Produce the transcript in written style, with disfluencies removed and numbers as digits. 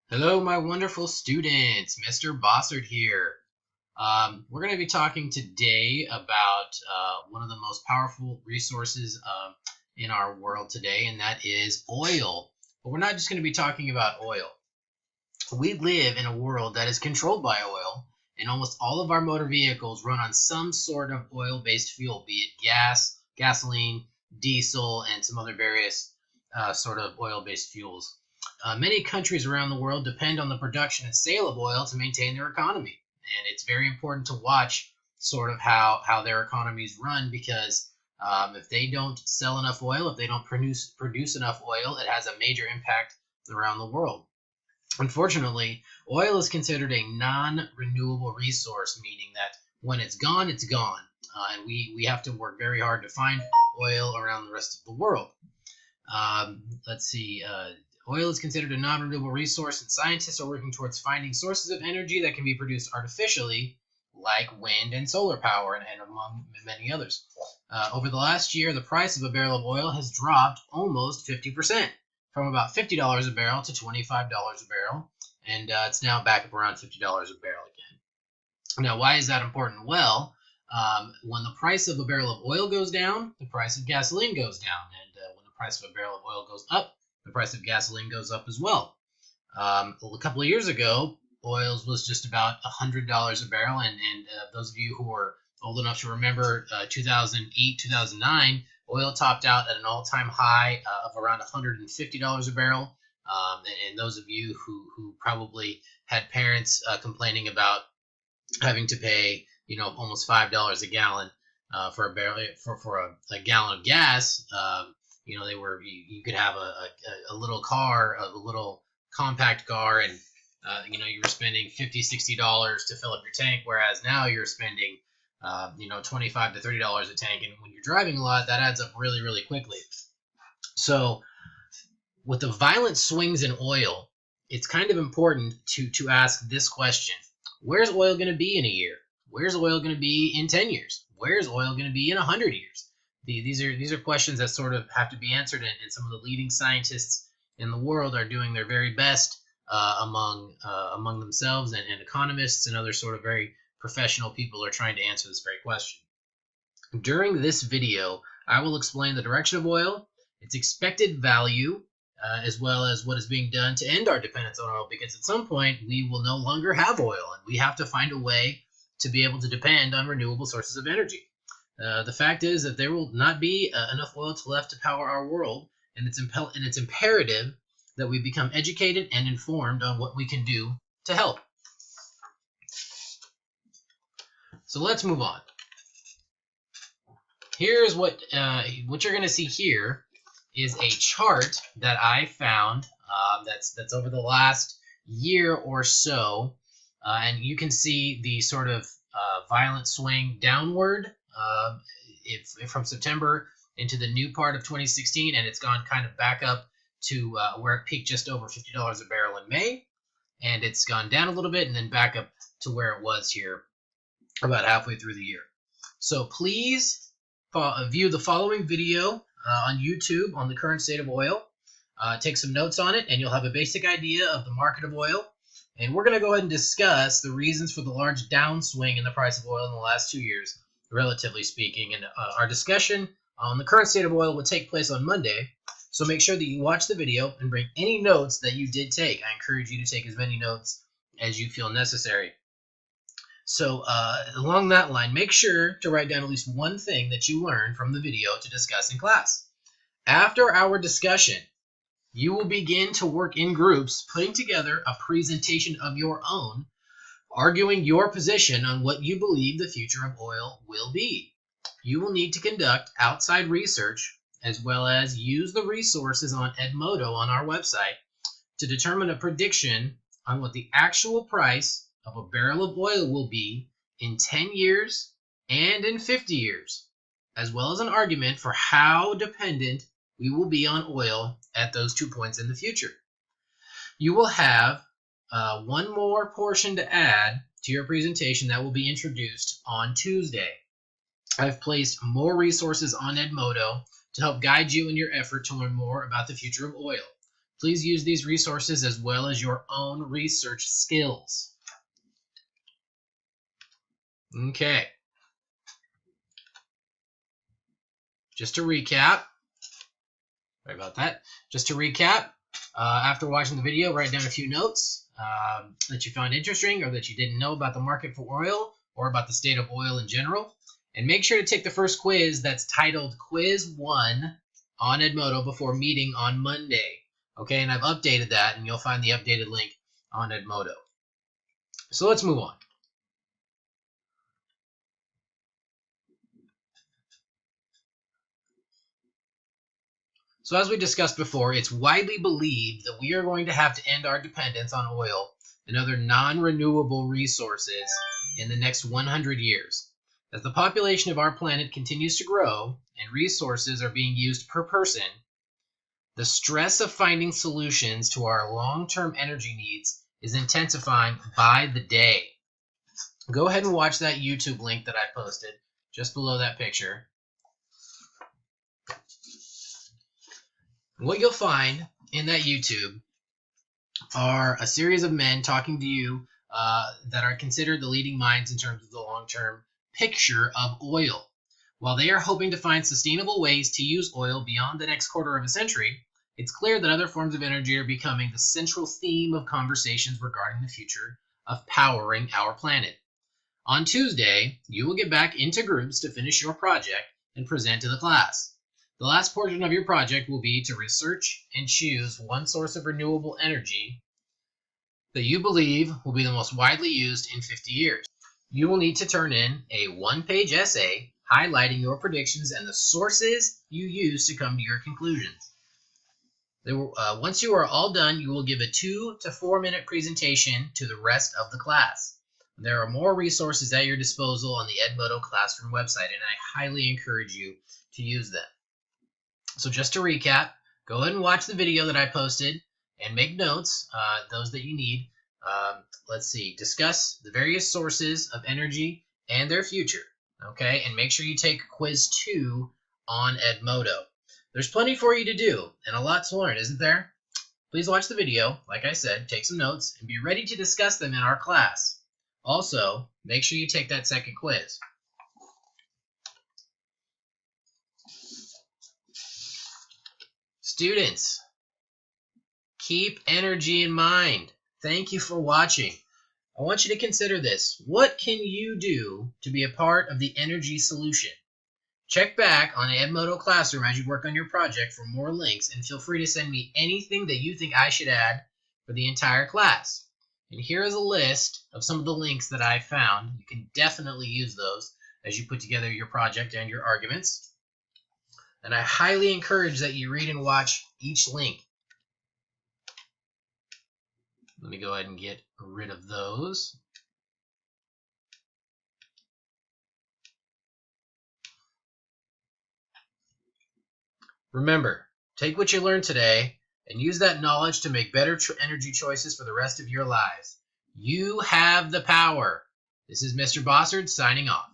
Hello, my wonderful students. Mr. Bossard here. We're going to be talking today about one of the most powerful resources in our world today, and that is oil. But we're not just going to be talking about oil. We live in a world that is controlled by oil, and almost all of our motor vehicles run on some sort of oil-based fuel, be it gas, gasoline, diesel, and some other various sort of oil-based fuels. Many countries around the world depend on the production and sale of oil to maintain their economy. And it's very important to watch sort of how their economies run because if they don't sell enough oil, if they don't produce enough oil, it has a major impact around the world. Unfortunately, oil is considered a non-renewable resource, meaning that when it's gone, it's gone. And we have to work very hard to find oil around the rest of the world. Let's see. Oil is considered a non-renewable resource, and scientists are working towards finding sources of energy that can be produced artificially, like wind and solar power, and among many others. Over the last year, the price of a barrel of oil has dropped almost 50%, from about $50 a barrel to $25 a barrel, and it's now back up around $50 a barrel again. Now, why is that important? Well, when the price of a barrel of oil goes down, the price of gasoline goes down, and when the price of a barrel of oil goes up, the price of gasoline goes up as well. A couple of years ago, oil was just about $100 a barrel, and those of you who are old enough to remember 2008, 2009, oil topped out at an all-time high of around $150 a barrel. And those of you who probably had parents complaining about having to pay, almost $5 a gallon for a barrel for a gallon of gas. You could have a little car, a little compact car, and you were spending $50-$60 to fill up your tank, whereas now you're spending $25 to $30 a tank, and when you're driving a lot, that adds up really, really quickly. So with the violent swings in oil, it's kind of important to ask this question: where's oil going to be in a year? Where's oil going to be in 10 years? Where's oil going to be in 100 years? These are questions that sort of have to be answered, and some of the leading scientists in the world are doing their very best among themselves, and economists and other sort of very professional people are trying to answer this very question. During this video, I will explain the direction of oil, its expected value, as well as what is being done to end our dependence on oil, because at some point we will no longer have oil, and we have to find a way to be able to depend on renewable sources of energy. The fact is that there will not be enough oil left to power our world, and it's imperative that we become educated and informed on what we can do to help. So let's move on. Here's what you're going to see here is a chart that I found that's over the last year or so, and you can see the sort of violent swing downward from September into the new part of 2016, and it's gone kind of back up to where it peaked just over $50 a barrel in May, and it's gone down a little bit and then back up to where it was here about halfway through the year. So please view the following video on YouTube on the current state of oil. Take some notes on it, and you'll have a basic idea of the market of oil. And we're going to go ahead and discuss the reasons for the large downswing in the price of oil in the last 2 years, relatively speaking. And our discussion on the current state of oil will take place on Monday. So make sure that you watch the video and bring any notes that you did take. I encourage you to take as many notes as you feel necessary. So along that line, make sure to write down at least one thing that you learned from the video to discuss in class. After our discussion, you will begin to work in groups, putting together a presentation of your own, arguing your position on what you believe the future of oil will be. You will need to conduct outside research, as well as use the resources on Edmodo on our website to determine a prediction on what the actual price of a barrel of oil will be in 10 years and in 50 years, as well as an argument for how dependent we will be on oil at those 2 points in the future. You will have one more portion to add to your presentation that will be introduced on Tuesday. I've placed more resources on Edmodo to help guide you in your effort to learn more about the future of oil. Please use these resources as well as your own research skills. Okay. Just to recap, sorry about that. Just to recap, after watching the video, write down a few notes that you found interesting or that you didn't know about the market for oil or about the state of oil in general. And make sure to take the first quiz that's titled Quiz 1 on Edmodo before meeting on Monday. Okay, and I've updated that, and you'll find the updated link on Edmodo. So let's move on. So as we discussed before, it's widely believed that we are going to have to end our dependence on oil and other non-renewable resources in the next 100 years. As the population of our planet continues to grow and resources are being used per person, the stress of finding solutions to our long-term energy needs is intensifying by the day. Go ahead and watch that YouTube link that I posted just below that picture. What you'll find in that YouTube are a series of men talking to you that are considered the leading minds in terms of the long-term picture of oil. While they are hoping to find sustainable ways to use oil beyond the next quarter of a century, it's clear that other forms of energy are becoming the central theme of conversations regarding the future of powering our planet. On Tuesday, you will get back into groups to finish your project and present to the class. The last portion of your project will be to research and choose one source of renewable energy that you believe will be the most widely used in 50 years. You will need to turn in a one-page essay highlighting your predictions and the sources you use to come to your conclusions. Once you are all done, you will give a 2 to 4 minute presentation to the rest of the class. There are more resources at your disposal on the Edmodo Classroom website, and I highly encourage you to use them. So just to recap, go ahead and watch the video that I posted and make notes, those that you need. Let's see, discuss the various sources of energy and their future, okay? And make sure you take quiz 2 on Edmodo. There's plenty for you to do and a lot to learn, isn't there? Please watch the video, like I said, take some notes, and be ready to discuss them in our class. Also, make sure you take that second quiz. Students, keep energy in mind. Thank you for watching. I want you to consider this. What can you do to be a part of the energy solution? Check back on the Edmodo Classroom as you work on your project for more links, and feel free to send me anything that you think I should add for the entire class. And here is a list of some of the links that I found. You can definitely use those as you put together your project and your arguments. And I highly encourage that you read and watch each link. Let me go ahead and get rid of those. Remember, take what you learned today and use that knowledge to make better energy choices for the rest of your lives. You have the power. This is Mr. Bossard signing off.